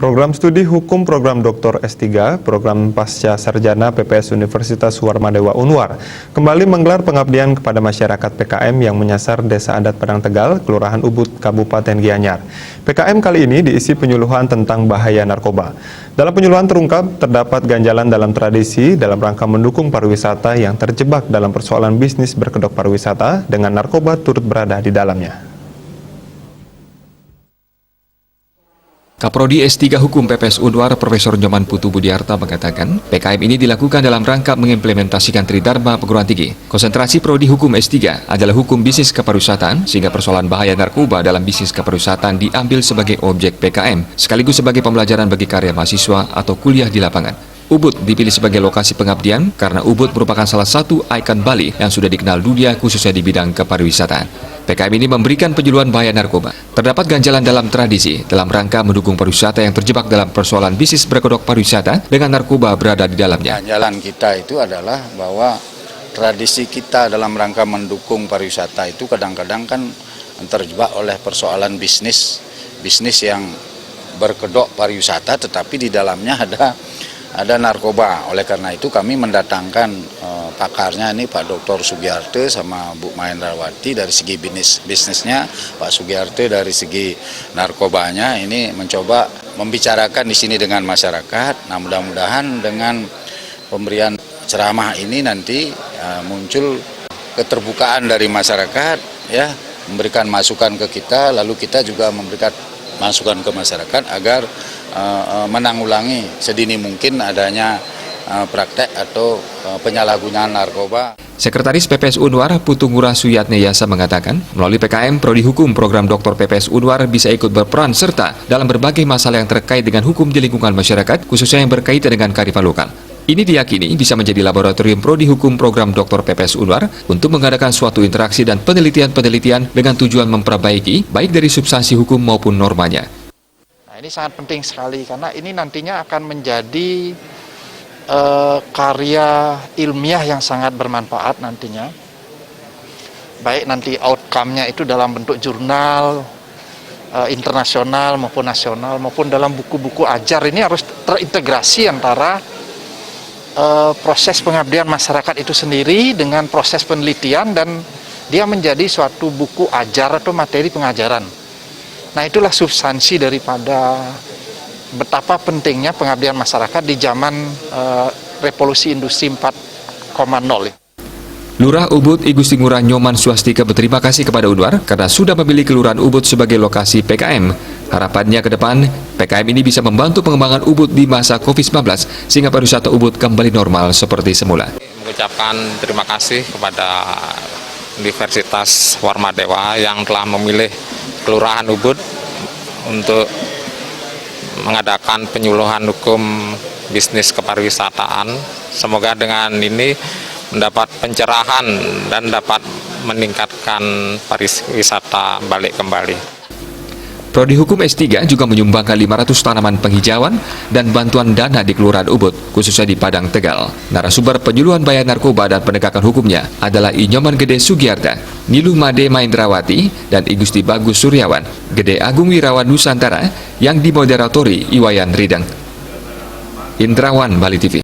Program Studi Hukum Program Dr. S3, Program Pasca Sarjana PPS Universitas Warmadewa Unwar, kembali menggelar pengabdian kepada masyarakat PKM yang menyasar Desa Adat Padang Tegal, Kelurahan Ubud, Kabupaten Gianyar. PKM kali ini diisi penyuluhan tentang bahaya narkoba. Dalam penyuluhan terungkap, terdapat ganjalan dalam tradisi dalam rangka mendukung pariwisata yang terjebak dalam persoalan bisnis berkedok pariwisata dengan narkoba turut berada di dalamnya. Kaprodi S3 Hukum PPS Unwar Profesor Nyoman Putu Budiarta mengatakan, PKM ini dilakukan dalam rangka mengimplementasikan Tridharma Perguruan Tinggi. Konsentrasi Prodi Hukum S3 adalah hukum bisnis kepariwisataan, sehingga persoalan bahaya narkoba dalam bisnis kepariwisataan diambil sebagai objek PKM, sekaligus sebagai pembelajaran bagi karya mahasiswa atau kuliah di lapangan. Ubud dipilih sebagai lokasi pengabdian karena Ubud merupakan salah satu ikon Bali yang sudah dikenal dunia khususnya di bidang kepariwisataan. PKM ini memberikan penyuluhan bahaya narkoba. Terdapat ganjalan dalam tradisi dalam rangka mendukung pariwisata yang terjebak dalam persoalan bisnis berkedok pariwisata dengan narkoba berada di dalamnya. Ganjalan kita itu adalah bahwa tradisi kita dalam rangka mendukung pariwisata itu kadang-kadang kan terjebak oleh persoalan bisnis yang berkedok pariwisata, tetapi di dalamnya ada narkoba. Oleh karena itu kami mendatangkan pakarnya ini Pak Dr. Sugiarte sama Bu Mahendrawati dari segi bisnisnya, Pak Sugiarte dari segi narkobanya, ini mencoba membicarakan di sini dengan masyarakat. Nah, mudah-mudahan dengan pemberian ceramah ini nanti muncul keterbukaan dari masyarakat, ya, memberikan masukan ke kita, lalu kita juga memberikan masukan ke masyarakat agar menanggulangi sedini mungkin adanya praktek atau penyalahgunaan narkoba. Sekretaris PPS Unwar Putu Ngurah Suyatne Yasa mengatakan, melalui PKM, Prodi Hukum Program Dr. PPS Unwar bisa ikut berperan serta dalam berbagai masalah yang terkait dengan hukum di lingkungan masyarakat, khususnya yang berkaitan dengan kearifan lokal. Ini diyakini bisa menjadi laboratorium Prodi Hukum Program Dr. PPS Unwar untuk mengadakan suatu interaksi dan penelitian-penelitian dengan tujuan memperbaiki baik dari substansi hukum maupun normanya. Nah, ini sangat penting sekali karena ini nantinya akan menjadi karya ilmiah yang sangat bermanfaat nantinya. Baik nanti outcome-nya itu dalam bentuk jurnal internasional maupun nasional maupun dalam buku-buku ajar. Ini harus terintegrasi antara proses pengabdian masyarakat itu sendiri dengan proses penelitian dan dia menjadi suatu buku ajar atau materi pengajaran. Nah, itulah substansi daripada betapa pentingnya pengabdian masyarakat di zaman revolusi industri 4.0. Lurah Ubud I Gusti Ngurah Nyoman Swastika berterima kasih kepada Unwar karena sudah memilih Kelurahan Ubud sebagai lokasi PKM. Harapannya ke depan, PKM ini bisa membantu pengembangan Ubud di masa COVID-19 sehingga pariwisata Ubud kembali normal seperti semula. Mengucapkan terima kasih kepada Universitas Warmadewa yang telah memilih Kelurahan Ubud untuk mengadakan penyuluhan hukum bisnis kepariwisataan. Semoga dengan ini mendapat pencerahan dan dapat meningkatkan pariwisata balik kembali. Prodi Hukum S3 juga menyumbangkan 500 tanaman penghijauan dan bantuan dana di Kelurahan Ubud, khususnya di Padang Tegal. Narasumber penyuluhan bahaya narkoba dan penegakan hukumnya adalah I Nyoman Gede Sugiarta, Niluh Made Mahendrawati, dan I Gusti Bagus Suryawan, Gede Agung Wirawan Nusantara, yang dimoderatori Iwayan Ridang. Indrawan, Bali TV.